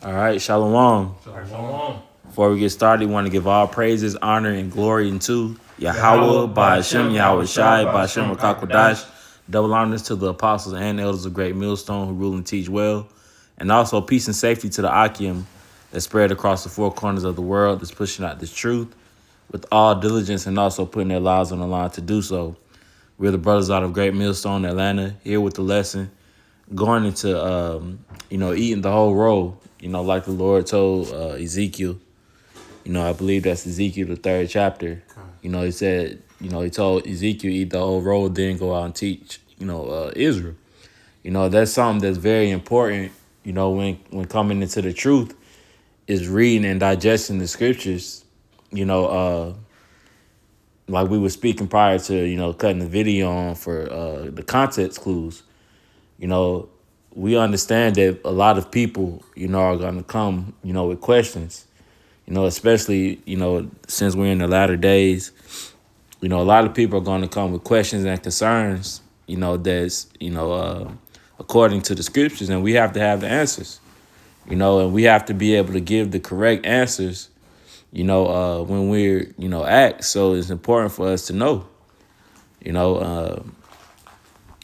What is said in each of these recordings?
All right, shalom. Shalom. Before we get started, we want to give all praises, honor, and glory unto Yahweh, by Hashem, Yahweh Shai, by Hashem, Rakakwadash. Double honors to the apostles and elders of Great Millstone who rule and teach well. And also peace and safety to the Akim that spread across the four corners of the world that's pushing out this truth with all diligence and also putting their lives on the line to do so. We're the brothers out of Great Millstone, Atlanta, here with the lesson, going into, eating the whole roll, like the Lord told Ezekiel. I believe that's Ezekiel, the 3rd chapter. He said, he told Ezekiel, eat the whole roll, then go out and teach, Israel. That's something that's very important, when coming into the truth, is reading and digesting the scriptures, like we were speaking prior to, cutting the video on for the context clues. We understand that a lot of people, are going to come, with questions, especially, since we're in the latter days, a lot of people are going to come with questions and concerns, that's, according to the scriptures, and we have to have the answers, and we have to be able to give the correct answers, when we're, asked. So it's important for us to know,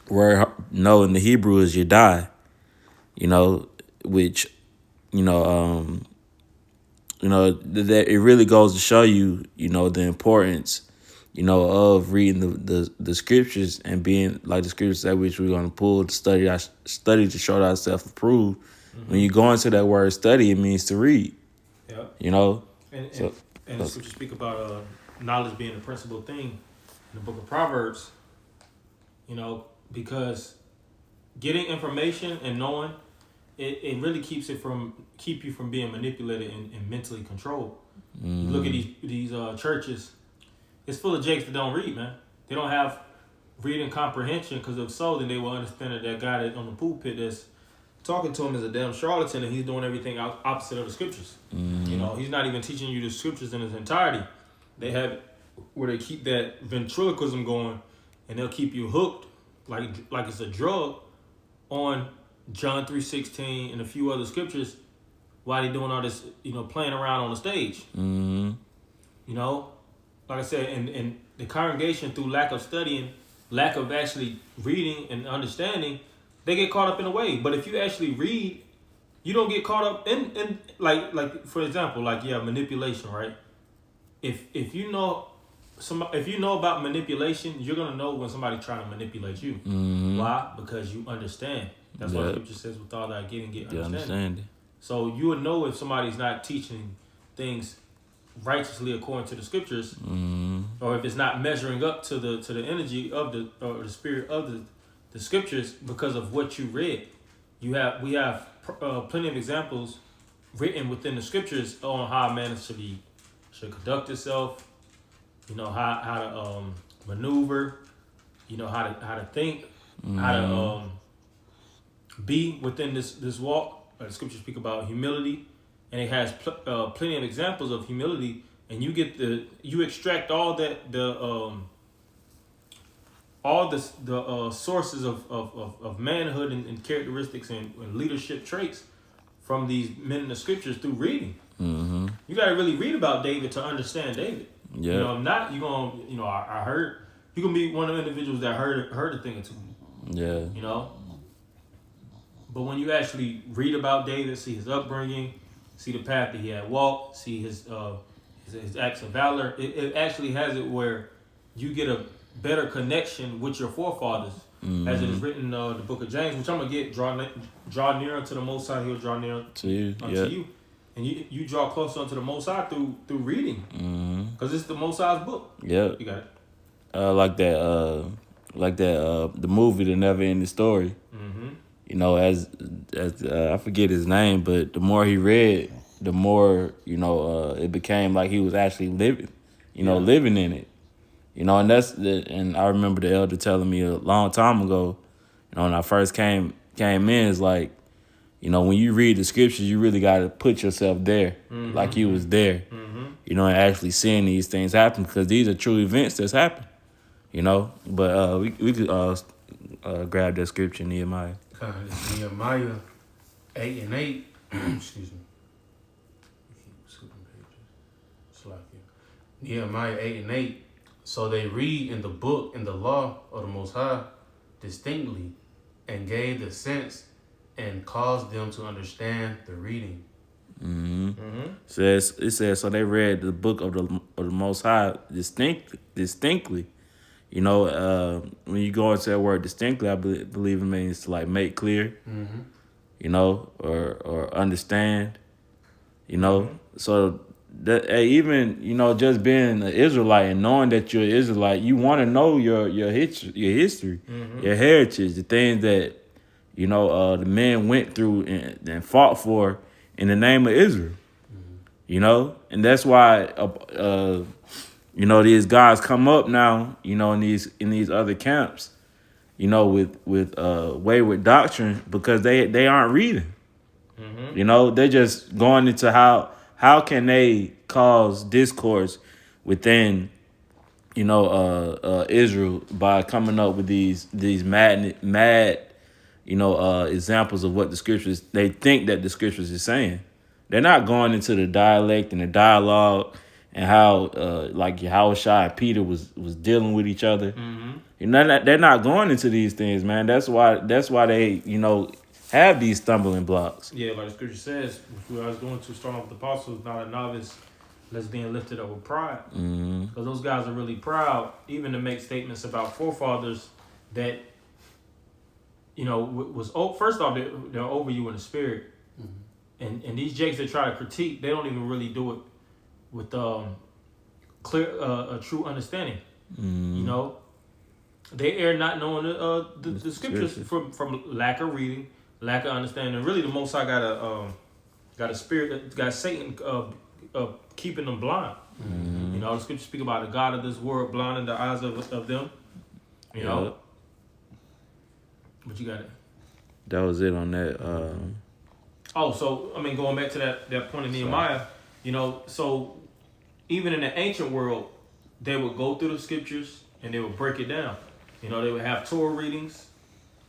word no in the Hebrew is Yadai, which, that it really goes to show you, the importance, of reading the scriptures and being like the scriptures that which we're going to pull to study to show ourselves approved. Mm-hmm. When you go into that word study, it means to read. Yeah. And the scriptures speak about knowledge being the principal thing in the book of Proverbs, because getting information and knowing it really keep you from being manipulated and mentally controlled. You look at these churches, it's full of jakes that don't read, man. They don't have reading comprehension, because if so, then they will understand that guy that on the pulpit that's talking to him is a damn charlatan, and he's doing everything opposite of the scriptures. Mm-hmm. He's not even teaching you the scriptures in its entirety. They have where they keep that ventriloquism going, and they'll keep you hooked like it's a drug on John 3:16 and a few other scriptures while they're doing all this, playing around on the stage. Mm-hmm. Like I said, and the congregation, through lack of studying, lack of actually reading and understanding, they get caught up in a way. But if you actually read, you don't get caught up in like for example, manipulation, right? If you know about manipulation, you're gonna know when somebody's trying to manipulate you. Mm-hmm. Why? Because you understand. That's what the scripture says, with all that getting understanding. So you would know if somebody's not teaching things righteously according to the scriptures, mm-hmm. or if it's not measuring up to the energy of the spirit of the scriptures because of what you read. We have plenty of examples written within the scriptures on how a man should conduct himself, how to maneuver, how to think, mm-hmm. how to be within this walk. The scriptures speak about humility, and it has plenty of examples of humility, and you extract all that the sources of manhood and characteristics and leadership traits from these men in the scriptures through reading. Mm-hmm. You got to really read about David to understand David. Yeah. If not, you're gonna, I heard you're gonna be one of the individuals that heard a thing or two. Yeah. But when you actually read about David, see his upbringing, see the path that he had walked, see his acts of valor, it actually has it where you get a better connection with your forefathers, mm-hmm. as it is written in the book of James, which I'm gonna get draw near unto the Most High, He'll draw near to you, unto you, and you draw closer unto the Most High through reading, because it's the Most High's book. Yeah, you got it. Like that, the movie, The Never Ending Story. Mm-hmm. As I forget his name, but the more he read, the more it became like he was actually living, living in it. And I remember the elder telling me a long time ago, when I first came in, it's like, when you read the scriptures, you really got to put yourself there, mm-hmm. like you was there, mm-hmm. And actually seeing these things happen, because these are true events that's happened, But we could grab that scripture, Nehemiah. Nehemiah 8:8. Excuse me. Nehemiah 8:8. So they read in the book in the law of the Most High distinctly, and gave the sense and caused them to understand the reading. It says so they read the book of the Most High distinctly. You know, when you go into that word distinctly, I believe it means to like make clear. You know, or understand. You know, so that even just being an Israelite and knowing that you're an Israelite, you want to know your history, your heritage, the things that the men went through and fought for in the name of Israel. And that's why these guys come up now, in these other camps, with wayward doctrine because they aren't reading. They're just going into how can they cause discourse within Israel by coming up with these mad examples of what the scriptures they think that the scriptures is saying. They're not going into the dialect and the dialogue and how like Yahushua and Peter was dealing with each other. They're not going into these things, man. That's why they have these stumbling blocks. Yeah, like the scripture says, if we are going to start off with the apostles, not a novice, let's being lifted up with pride. Because those guys are really proud, even to make statements about forefathers that, was first off, they're over you in the spirit. And these jakes that try to critique, they don't even really do it with clear, a true understanding. They err not knowing the scriptures from lack of reading, lack of understanding. And really, the Most High got a spirit, got Satan keeping them blind. The scriptures speak about the God of this world blinding the eyes of them. But you got it. That was it on that. Going back to that point of Nehemiah, so even in the ancient world, they would go through the scriptures and they would break it down. They would have Torah readings.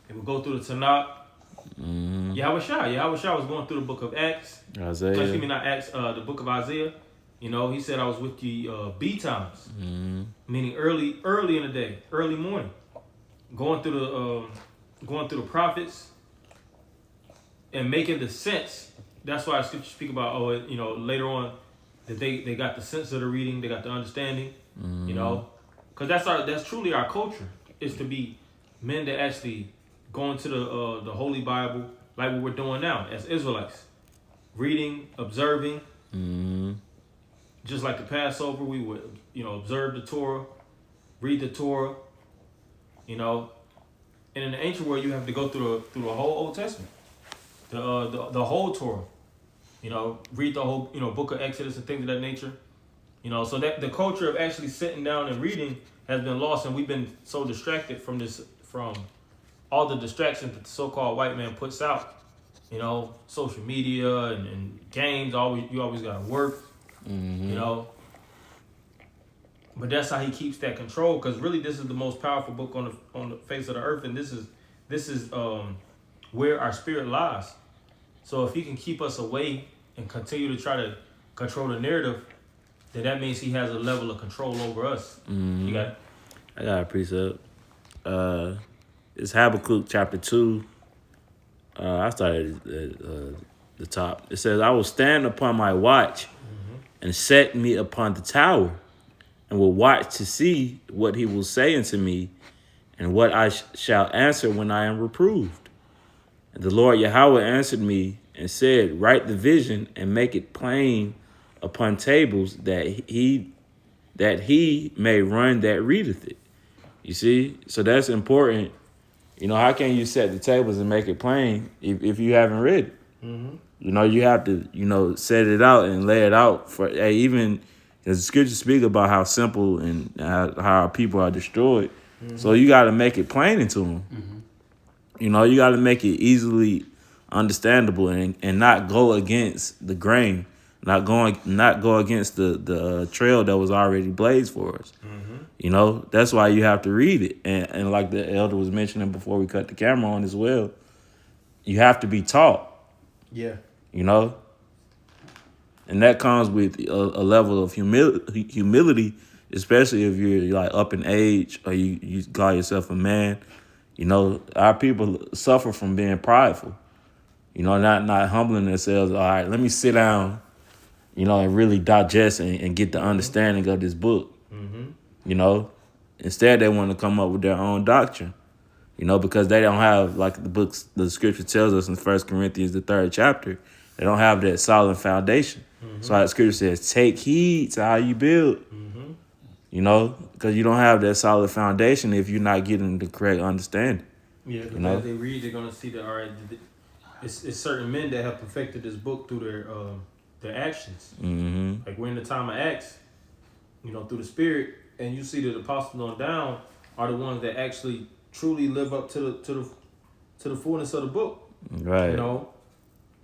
They would go through the Tanakh. Yahushua was going through the book of Acts. Isaiah. Excuse me, not Acts, the book of Isaiah. He said, I was with you B times, meaning early in the day, early morning, going through the prophets and making the sense. That's why scripture speak about later on that they got the sense of the reading, they got the understanding, because that's truly our culture, is to be men that actually go into the Holy Bible like what we're doing now as Israelites, reading, observing. Just like the Passover, we would observe the Torah, read the Torah, and in the ancient world you have to go through the whole Old Testament, the whole Torah, read the whole book of Exodus and things of that nature, so that the culture of actually sitting down and reading has been lost, and we've been so distracted from all the distractions that the so-called white man puts out, social media and games. You always gotta work, but that's how he keeps that control, because really this is the most powerful book on the face of the earth, and this is where our spirit lies. So if he can keep us away and continue to try to control the narrative, then that means he has a level of control over us. You got it? I got a precept. It's Habakkuk chapter 2. I started at the top. It says, I will stand upon my watch and set me upon the tower, and will watch to see what he will say unto me, and what I shall answer when I am reproved. And the Lord Yahweh answered me and said, write the vision and make it plain upon tables, that he may run that readeth it. You see? So that's important. How can you set the tables and make it plain if you haven't read it? You have to, set it out and lay it out for even as the scriptures speak about how simple and how our people are destroyed. So you got to make it plain to them. You got to make it easily understandable and not go against the grain, not go against the trail that was already blazed for us. That's why you have to read it. And like the elder was mentioning before we cut the camera on as well, you have to be taught. Yeah. And And that comes with a level of humility, especially if you're like up in age or you call yourself a man. You know, our people suffer from being prideful. You know, not humbling themselves. All right, let me sit down, you know, and really digest and get the understanding of this book. You know, instead they want to come up with their own doctrine. You know, because they don't have, like the scripture tells us in 1 Corinthians, the 3rd chapter, they don't have that solid foundation. So like the scripture says, take heed to how you build. You know, because you don't have that solid foundation if you're not getting the correct understanding. Yeah, because You know? as they read, they're gonna see that all right, it's certain men that have perfected this book through their actions. Like we're in the time of Acts, you know, through the Spirit, and you see that the apostles on down are the ones that actually truly live up to the fullness of the book. Right. You know,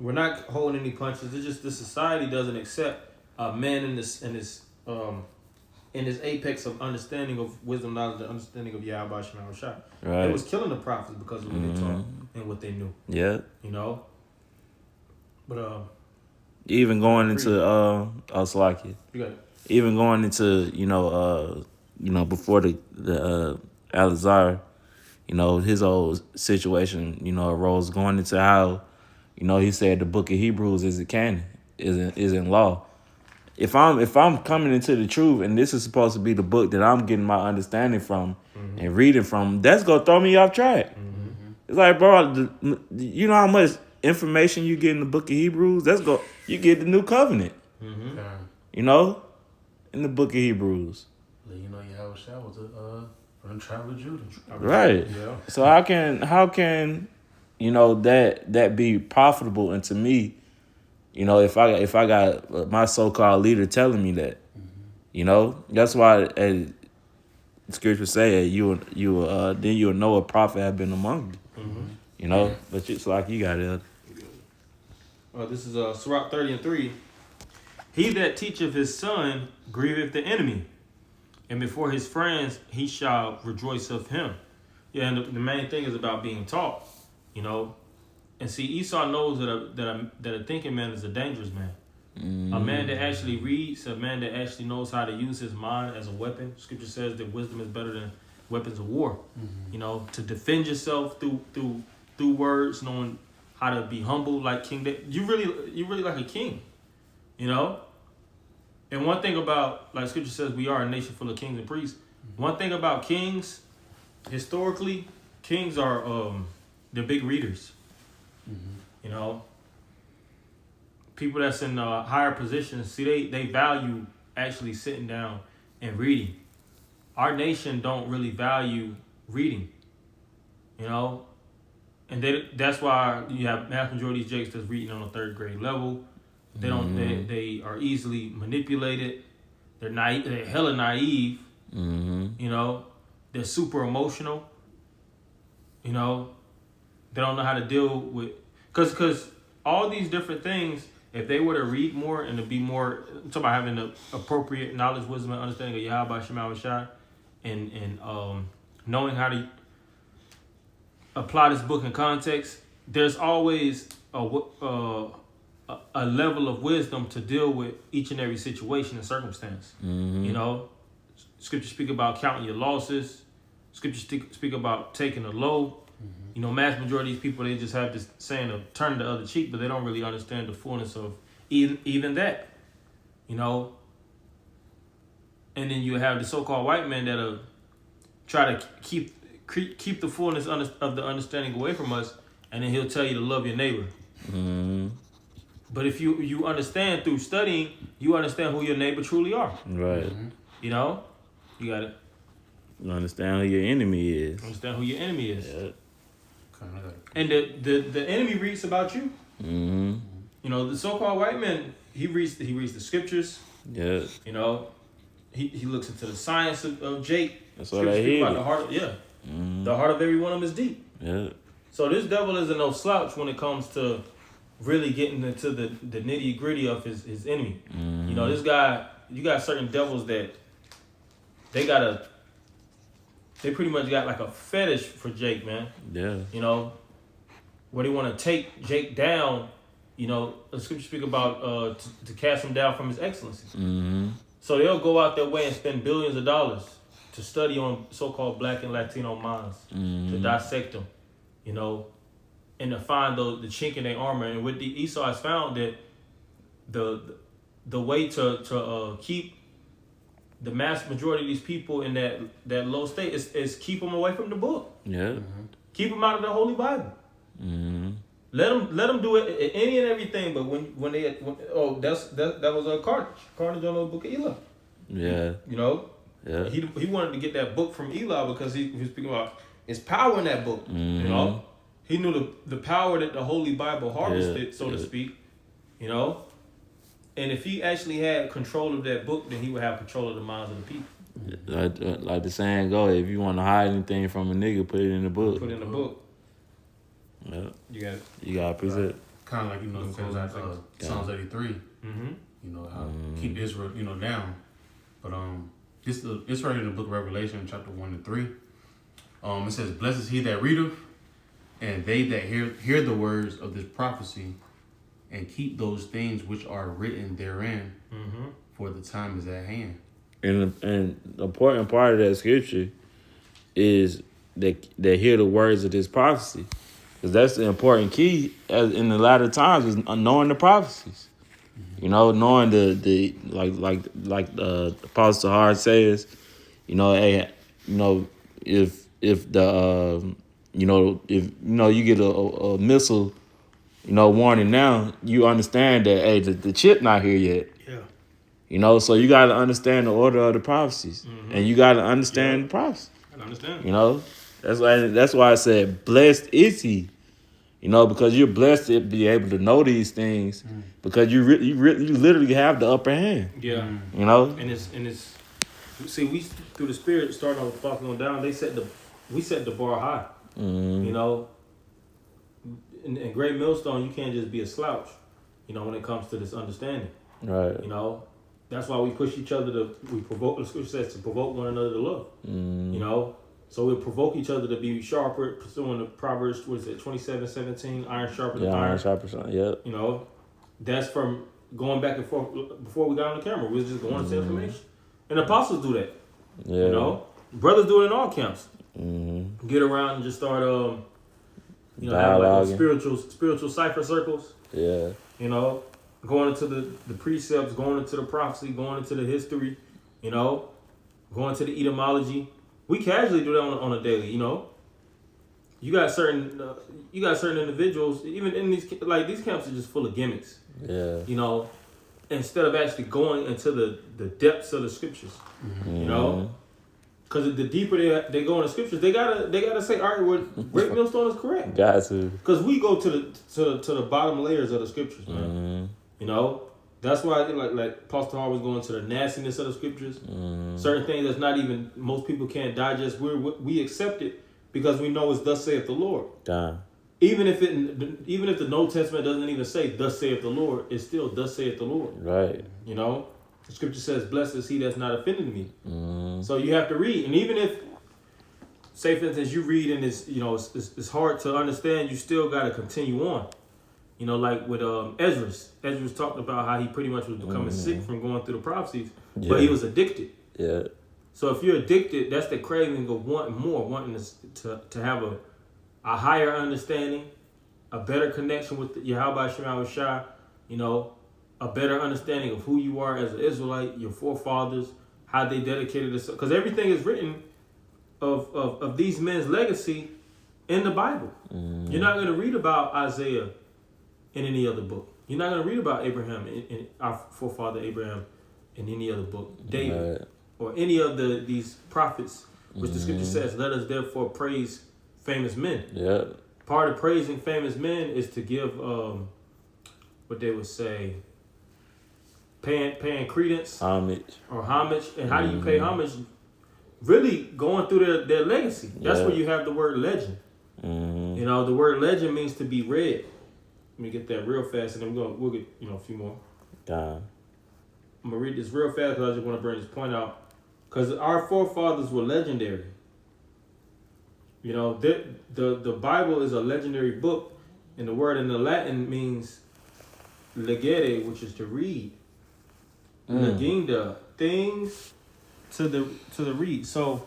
we're not holding any punches. It's just the society doesn't accept a man in this apex of understanding of wisdom, knowledge, and understanding of Yahweh Shema Shai. Right. It was killing the prophets because of what they taught and what they knew. Yeah. You know? But Even going into Slovakia. you got it. Even going into, before the Alizar, you know, his old situation, you know, arose going into how, you know, he said the book of Hebrews isn't canon, isn't law. If I'm coming into the truth and this is supposed to be the book that I'm getting my understanding from and reading from, that's gonna throw me off track. It's like, bro, you know how much information you get in the book of Hebrews? You get the new covenant. You know, in the book of Hebrews. You know, Yahweh Shah was from the tribe of Judah. Right. Yeah. So how can you know that be profitable? And to me, you know, if I got my so-called leader telling me that, you know, that's why as scripture say then you'll know a prophet have been among you. You know, but it's like you got it. This is Sirach 30:3. He that teacheth his son grieveth the enemy, and before his friends he shall rejoice of him. Yeah, and the main thing is about being taught, you know. And see, Esau knows that a thinking man is a dangerous man. A man that actually reads, a man that actually knows how to use his mind as a weapon. Scripture says that wisdom is better than weapons of war. You know, to defend yourself through words, knowing how to be humble like King David. You really like a king, you know. And one thing about, like Scripture says, we are a nation full of kings and priests. One thing about kings, historically, kings are they're big readers. You know, people that's in higher positions, see, they value actually sitting down and reading. Our nation don't really value reading, you know, and that's why you have mass majority of these jakes that's reading on a 3rd grade level. They don't. They are easily manipulated. They're naive. They're hella naive. You know, they're super emotional. You know, they don't know how to deal with because all these different things. If they were to read more and to be more, I'm talking about having the appropriate knowledge, wisdom, and understanding of Yahweh Shema Shai, and knowing how to apply this book in context, there's always a level of wisdom to deal with each and every situation and circumstance. You know, Scripture speak about counting your losses. Scripture speak about taking a low. You know, mass majority of these people, they just have this saying of turning the other cheek, but they don't really understand the fullness of even that. You know, and then you have the so-called white man that'll try to keep the fullness of the understanding away from us, and then he'll tell you to love your neighbor. But if you understand through studying, you understand who your neighbor truly are. Right. You know, you got to understand who your enemy is. Understand who your enemy is. Yeah. And the enemy reads about you. You know, the so-called white man, he reads the scriptures. Yeah. You know, he looks into the science of Jake. That's what I hear. The heart, the heart of every one of them is deep. Yeah. So this devil isn't no slouch when it comes to really getting into the nitty gritty of his enemy. You know, this guy, you got certain devils that they pretty much got like a fetish for Jake, man. Yeah. You know, where they want to take Jake down the scripture speak about to cast him down from his excellency. Mm-hmm. So they'll go out their way and spend billions of dollars to study on so-called Black and Latino minds, to dissect them, and to find the chink in their armor. And with the Esau has found that the way to keep the mass majority of these people in that low state is keep them away from the book. Yeah. Keep them out of the Holy Bible. Mm-hmm. Let them do it any and everything. But when that was a Carnage on the book of Eli. Yeah. Yeah. He wanted to get that book from Eli because he was speaking about his power in that book. Mm-hmm. He knew the power that the Holy Bible harvested, so to speak. And if he actually had control of that book, then he would have control of the minds of the people. Like the saying go, if you want to hide anything from a nigga, put it in the book. Put it in the book. Yeah. You got it. You got to present. Kind of like, it goes out Psalms 83. Mm-hmm. How keep Israel, down. But it's right in the book of Revelation, chapter 1 and 3. It says, "Blessed is he that readeth, and they that hear the words of this prophecy, and keep those things which are written therein, for the time is at hand." And the important part of that scripture is that they hear the words of this prophecy, because that's the important key. As in the latter times, is knowing the prophecies. Knowing the like the Apostle Hard says, hey, if the if you get a missile, warning now, you understand that hey, the chip not here yet. Yeah. So you got to understand the order of the prophecies, and you got to understand the prophecy. I understand. That's why I said blessed is he. Because you're blessed to be able to know these things, because you literally have the upper hand. Yeah. And it's see, we through the Spirit starting off walking on down. We set the bar high. In Great Millstone, you can't just be a slouch. When it comes to this understanding. Right. That's why we push each other we provoke. The scripture says to provoke one another to love. So we provoke each other to be sharper, pursuing the Proverbs, 27:17, iron sharper than iron. Iron sharper, yep. That's from going back and forth before we got on the camera. We was just going to say information. And apostles do that. Yeah. Brothers do it in all camps. Mm-hmm. Get around and just start, have like spiritual cipher circles. Yeah. Going into the precepts, going into the prophecy, going into the history, going to the etymology. We casually do that on a daily, You got certain individuals, even in these camps are just full of gimmicks. Yeah. Instead of actually going into the depths of the scriptures, because the deeper they go in the scriptures, they gotta say, all right, what Great Millstone is correct. Got to. Because we go to the bottom layers of the scriptures, man. That's why like Pastor Hart was going to the nastiness of the scriptures. Certain things that's not even most people can't digest. We accept it because we know it's thus saith the Lord. Damn. Even if the New Testament doesn't even say thus saith the Lord, it's still thus saith the Lord. Right. The scripture says, "Blessed is he that's not offended me." So you have to read, and even if, say for instance, you read and it's hard to understand, you still got to continue on. Like with Ezra's talked about how he pretty much was becoming sick from going through the prophecies, but he was addicted. Yeah. So if you're addicted, that's the craving of wanting more, wanting to have a higher understanding, a better connection with Yahweh Shem Shai, a better understanding of who you are as an Israelite, your forefathers, how they dedicated this, because everything is written of these men's legacy in the Bible. You're not going to read about Isaiah in any other book. You're not going to read about Abraham in our forefather Abraham in any other book, David, or any of these prophets, which the scripture says, "Let us therefore praise famous men." Yeah. Part of praising famous men is to give what they would say, paying credence, homage. And how do you pay homage? Really going through their legacy. That's where you have the word legend. The word legend means to be read. Let me get that real fast, and then we'll get a few more. I'm gonna read this real fast because I just want to bring this point out, because our forefathers were legendary. The Bible is a legendary book, and the word in the Latin means legere, which is to read. Leginda, things to the read. So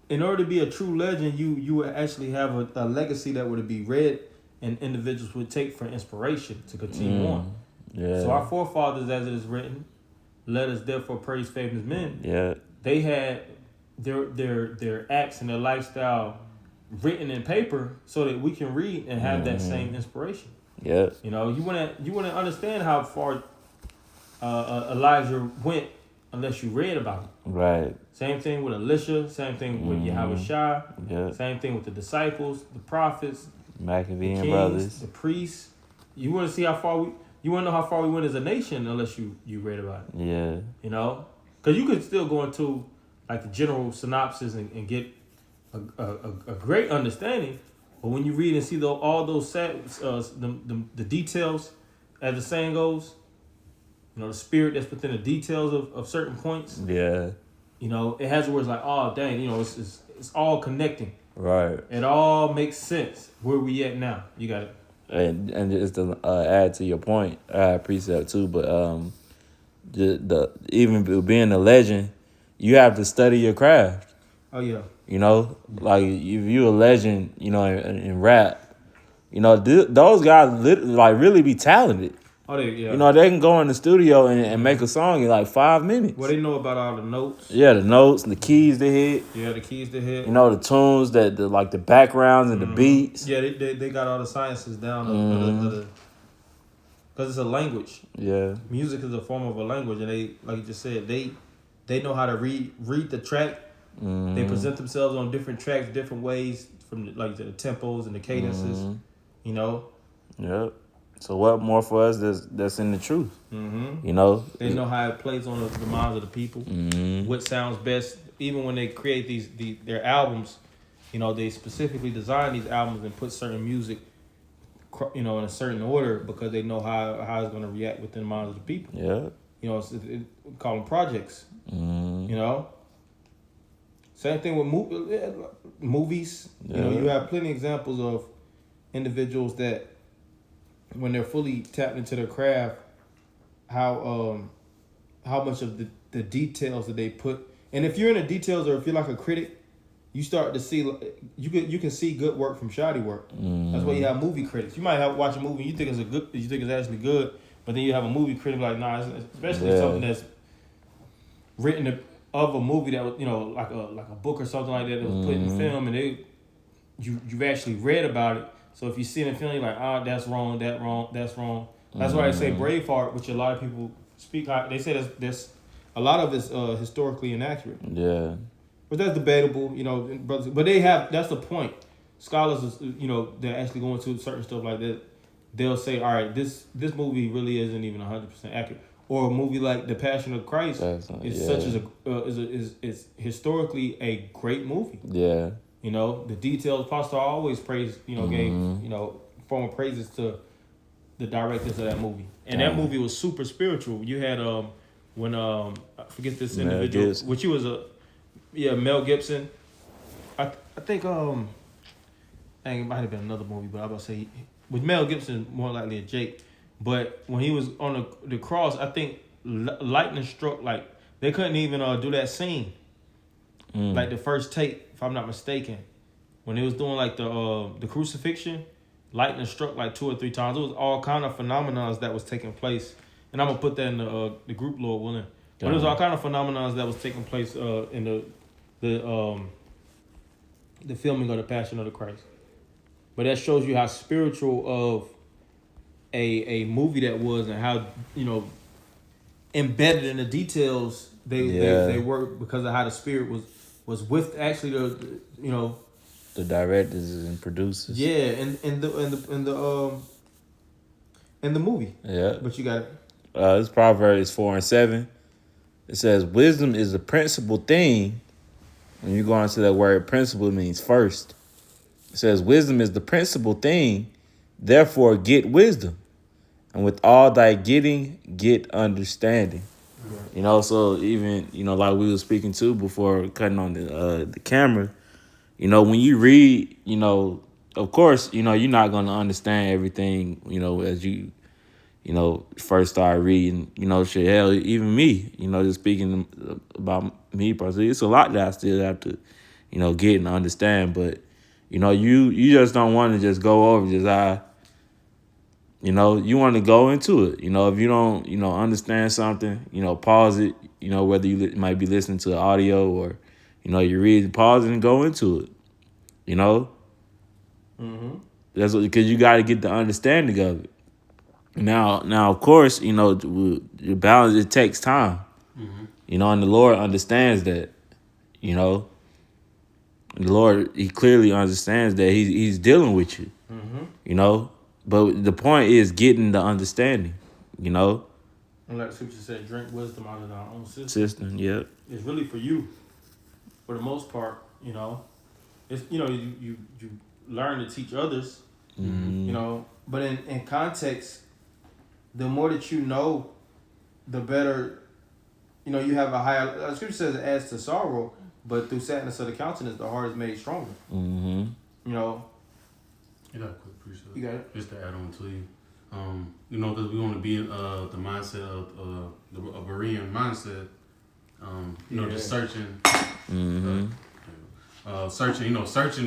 in order to be a true legend, you would actually have a legacy that would be read and individuals would take for inspiration to continue on. Yeah. So our forefathers, as it is written, let us therefore praise famous men. Yeah. They had their acts and their lifestyle written in paper so that we can read and have that same inspiration. Yeah. You know, you wouldn't understand how far Elijah went unless you read about it. Right. Same thing with Elisha. Same thing with Yahweh Shai. Yeah. Same thing with the disciples, the prophets, the Maccabean kings, brothers. the priests. You want to see how far you want to know how far we went as a nation unless you read about it. Yeah. You know, because you could still go into like the general synopsis and get a great understanding, but when you read and see all those the details, as the saying goes, you know, the spirit that's within the details of certain points. Yeah. You know, it has words like, oh dang, you know, it's all connecting. Right. It all makes sense. Where we at now? You got it. And just to add to your point, I precept too, but the even being a legend, you have to study your craft. Oh yeah. You know, like if you a legend, you know, in rap, you know, those guys really be talented. Oh, yeah. You know, they can go in the studio and make a song in like 5 minutes. Well, they know about all the notes. Yeah, the notes, the keys to hit. Yeah, the keys to hit. You know, the tunes, the backgrounds and the beats. Yeah, they got all the sciences down. Because it's a language. Yeah. Music is a form of a language, and they, like you just said, they know how to read the track. They present themselves on different tracks, different ways, from the tempos and the cadences. You know. Yep. So what more for us that's in the truth? You know, they know how it plays on the minds of the people. What sounds best, even when they create their albums. You know, they specifically design these albums and put certain music, you know, in a certain order because they know how it's going to react within the minds of the people. Yeah. You know, we call them projects. You know. Same thing with movies. Yeah. You know, you have plenty of examples of individuals that, when they're fully tapped into their craft, how much of the details that they put. And if you're in the details, or if you're like a critic, you start to see you can see good work from shoddy work. That's why you have movie critics. You might watch a movie, you think it's actually good, but then you have a movie critic like, nah, especially something that's written of a movie that was, you know, like a book or something like that was put in film, and you've actually read about it. So if you see it in film, you're like, that's wrong, that's wrong. That's why I say Braveheart, which a lot of people speak like. They say there's a lot of it's historically inaccurate. Yeah. But that's debatable, you know. But that's the point. Scholars, you know, they're actually going to certain stuff like that. They'll say, all right, this movie really isn't even 100% accurate. Or a movie like The Passion of Christ is historically a great movie. Yeah. You know, the details. Pastor always praised, you know, gave, you know, formal praises to the directors of that movie. And that movie was super spiritual. You had when I forget this individual, which he was Mel Gibson. I think it might have been another movie, but I was about to say with Mel Gibson, more likely a Jake. But when he was on the cross, I think lightning struck, like they couldn't even do that scene. Like the first take, if I'm not mistaken, when they was doing like the crucifixion, lightning struck like 2 or 3 times. It was all kind of phenomena that was taking place, and I'm gonna put that in the group, Lord willing. But it was all kind of phenomena that was taking place in the filming of the Passion of the Christ. But that shows you how spiritual of a movie that was, and how, you know, embedded in the details they were, because of how the spirit was with actually the directors and producers. Yeah, in the movie. Yeah. But you got it's Proverbs 4:7. It says, wisdom is the principal thing. When you go into that word, principle means first. It says, wisdom is the principal thing. Therefore, get wisdom. And with all thy getting, get understanding. Yeah. You know, so even, you know, like we were speaking to before cutting on the camera, you know, when you read, you know, of course, you're not gonna understand everything, as you first start reading, shit, hell, even me, just speaking about me personally, it's a lot that I still have to, get and understand. But, you just don't want to just go over you want to go into it. If you don't, understand something, pause it, whether you might be listening to audio or, you read, pause it and go into it, Mm-hmm. That's because you got to get the understanding of it. Now, of course, the balance, it takes time, and the Lord understands that, the Lord, He clearly understands that He's dealing with you, but the point is getting the understanding, And like the scripture said, drink wisdom out of our own system. Yep. It's really for you, for the most part. It's you learn to teach others. But in context, the more that you know, the better. You have a higher. The scripture says it adds to sorrow, but through sadness of the countenance, the heart is made stronger. Mm-hmm. You know. You got a quick precept. You got it. Just to add on to you. Because we want to be in the mindset of a Berean mindset. Just searching. Mm-hmm. Searching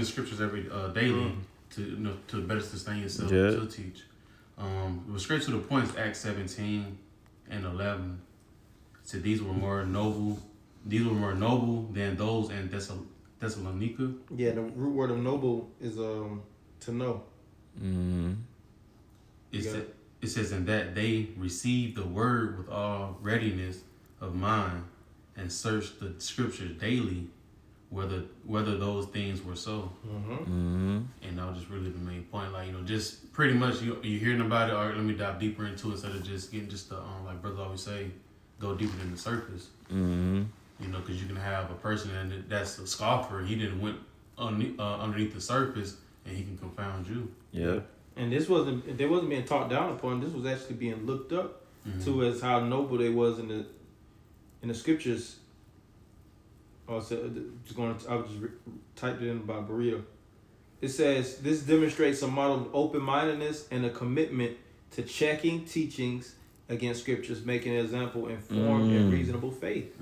the scriptures every daily to better sustain yourself to teach. It was straight to the point. It's Acts 17 and 11. It said these were more noble than those in Thessalonica. Yeah, the root word of noble is to know. Mm-hmm. It says in that they received the word with all readiness of mind and searched the scriptures daily whether those things were so. And that was just really the main point. Just pretty much you hearing about it. All right, let me dive deeper into it instead of just getting just the like brothers always say, go deeper than the surface. Because you can have a person and that's a scoffer. He didn't went underneath the surface and he can confound you. Yeah. And they wasn't being talked down upon. This was actually being looked up to as how noble they was in the scriptures. I was just typed it in about Berea. It says this demonstrates a model of open-mindedness and a commitment to checking teachings against scriptures, making an example, informed and reasonable faith.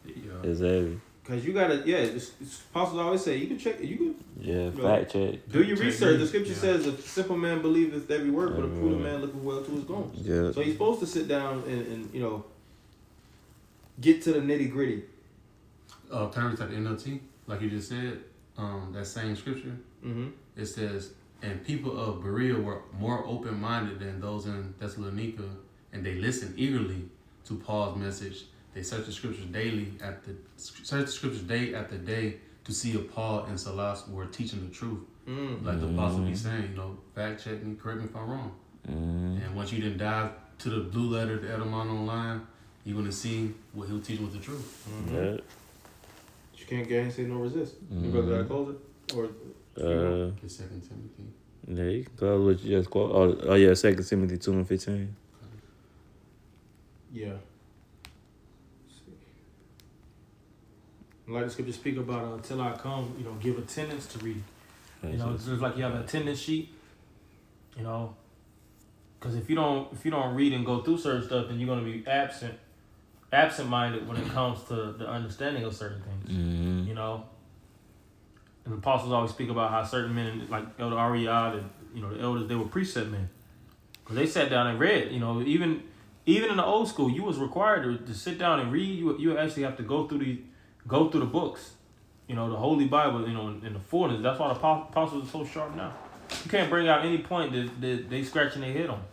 Yeah. Exactly. Because you gotta, apostles always say you can check, fact check. Do your research. The scripture says, "A simple man believeth every word, but a prudent man looketh well to his goings." Yeah. So he's supposed to sit down and get to the nitty gritty. Terms at the NLT, like you just said, that same scripture. It says, and people of Berea were more open-minded than those in Thessalonica, and they listened eagerly to Paul's message. They searched the scriptures day after day to see if Paul and Silas were teaching the truth. Like the apostle be saying, fact check me, correct me if I'm wrong. And once you didn't dive to the blue letter, the Edamon online, you're gonna see what he'll teach with the truth. Yeah. You can't gainsay nor resist. You brother gotta close it? Or It's 2 Timothy. Yeah, you can close what you just quote. Oh yeah, 2 Timothy 2:15. Yeah. Like the scripture speak about until I come, give attendance to read. It's just like you have an attendance sheet. Because if you don't read and go through certain stuff, then you're gonna be absent-minded when it comes to the understanding of certain things. And the apostles always speak about how certain men, like Elder Ariad and the elders, they were precept men, because they sat down and read. Even in the old school, you was required to sit down and read. You actually have to go through the books, the Holy Bible, in the fullness. That's why the apostles are so sharp now. You can't bring out any point that they scratching their head on,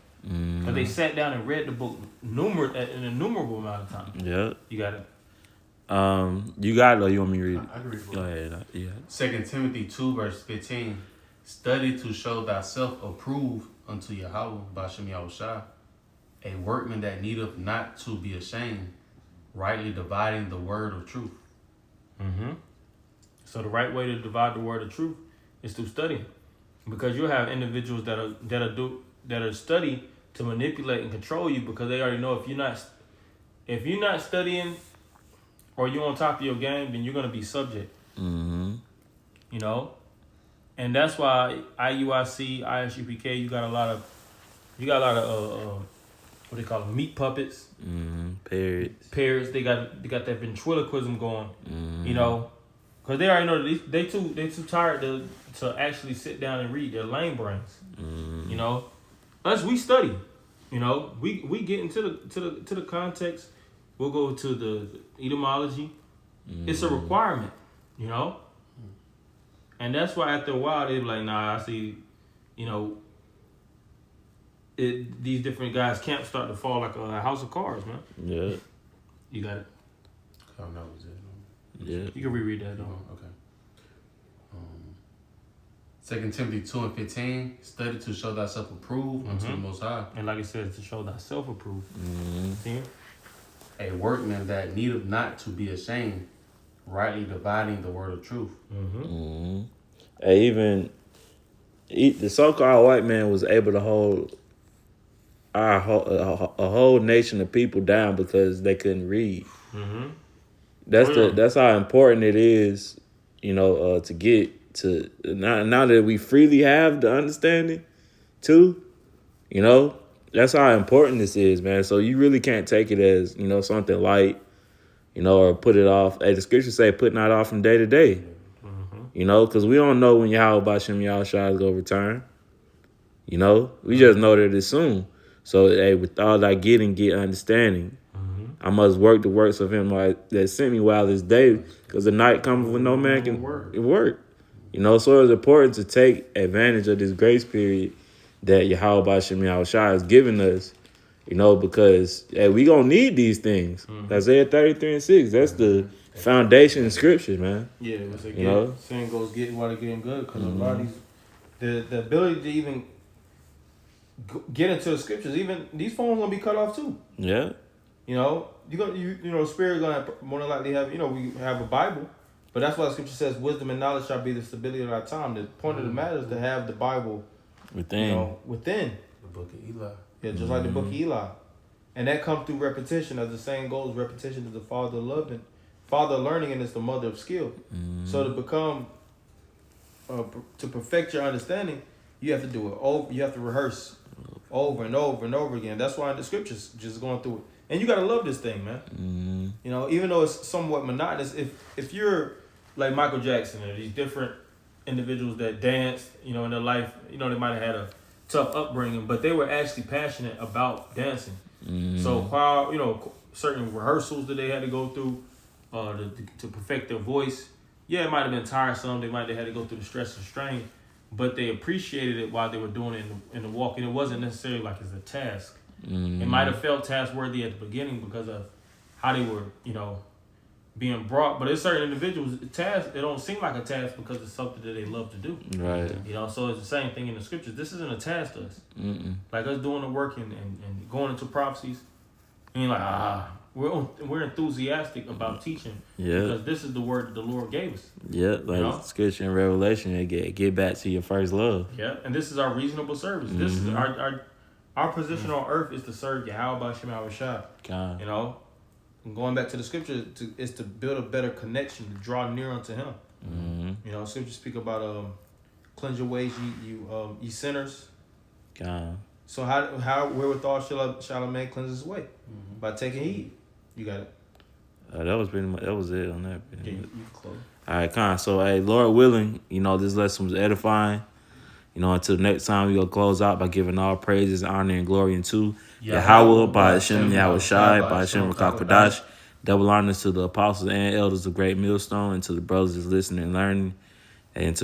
because they sat down and read the book an innumerable amount of time. Yeah. You got it. You got it, or you want me to read it? I can read it. Go ahead. Yeah. 2 Timothy 2 verse 15. Study to show thyself approved unto Yahweh by Shem Yahushua, a workman that needeth not to be ashamed, rightly dividing the word of truth. So the right way to divide the word of truth is through studying, because you'll have individuals that are study to manipulate and control you, because they already know if you're not studying or you're on top of your game, then you're gonna be subject. And that's why IUIC, ISUPK, you got a lot of what they call them, meat puppets, parrots. They got that ventriloquism going, you know, because they already know that they too tired to actually sit down and read. They're lame brains, you know. Us, we study, you know. We get into the context. We'll go to the etymology. It's a requirement, you know. And that's why after a while they be like, nah, I see, you know, these different guys' camps start to fall like a house of cards, man. Yeah. You got it. Oh, that was it. Yeah. You can reread that, though. Okay. 2 Timothy 2:15, study to show thyself approved unto the Most High. And like I said, to show thyself approved. See? A workman that needeth not to be ashamed, rightly dividing the word of truth. Hey, even the so-called white man was able to hold a whole nation of people down because they couldn't read. That's how important it is, you know, to get to now that we freely have the understanding too, you know, that's how important this is, man. So you really can't take it as, you know, something light, you know, or put it off. Hey, the scriptures say put not off from day to day, you know, because we don't know when Yahweh Bashem Yahushua is going to return. You know, we just know that it's soon. So, hey, with all I get understanding, I must work the works of him that sent me while this day, because the night cometh when no man can work. You know, so it's important to take advantage of this grace period that Yahweh Bashem Yahushua has given us, you know, because hey, we going to need these things. Isaiah 33:6, that's the foundation in scriptures, man. Yeah, it's like, you know? saying goes getting while they're getting good, because a lot of these, the ability to even get into the scriptures, even these phones gonna be cut off too. Yeah. You know, you know, spirit gonna more than likely have, you know, we have a Bible, but that's why the scripture says wisdom and knowledge shall be the stability of our time. The point of the matter is to have the Bible within. You know, within The book of Eli. Yeah, just like the book of Eli, and that comes through repetition. As the saying goes, repetition is the father of learning, and it's the mother of skill. So to become, to perfect your understanding, you have to do it over. You have to rehearse over and over and over again. That's why in the scriptures, just going through it. And you gotta love this thing, man. You know, even though it's somewhat monotonous, if you're like Michael Jackson or these different individuals that dance, you know, in their life, you know, they might have had a tough upbringing, but they were actually passionate about dancing. So while, you know, certain rehearsals that they had to go through to perfect their voice, yeah, it might have been tiresome. They might have had to go through the stress and strain, but they appreciated it while they were doing it in the walk. And it wasn't necessarily like it's a task. It might have felt task worthy at the beginning because of how they were, you know, being brought. But there's certain individuals, tasks, it don't seem like a task because it's something that they love to do. Right. You know, so it's the same thing in the scriptures. This isn't a task to us. Like us doing the work and going into prophecies. And you're like, we're enthusiastic about teaching. Yeah. Because this is the word that the Lord gave us. Yeah, like You know? scripture and revelation, get back to your first love. Yeah, and this is our reasonable service. This is our position on earth is to serve Yahweh Bashem Yahushua. God. You know, and going back to the scripture is to build a better connection, to draw near unto Him. You know, scripture speak about cleanse your ways, ye sinners. God. So how wherewithal shall a man cleanse his way? By taking heed. You got it. That was pretty much, that was it on that. Yeah, you can close. All right, Con. So, hey, Lord willing, you know, this lesson was edifying. You know, until next time, we going to close out by giving all praises, honor, and glory unto Yahweh, by Hashem Yahushai, by Hashem Rakakwadash. Double honors to the apostles and elders of Great Millstone, and to the brothers that's listening and learning, and to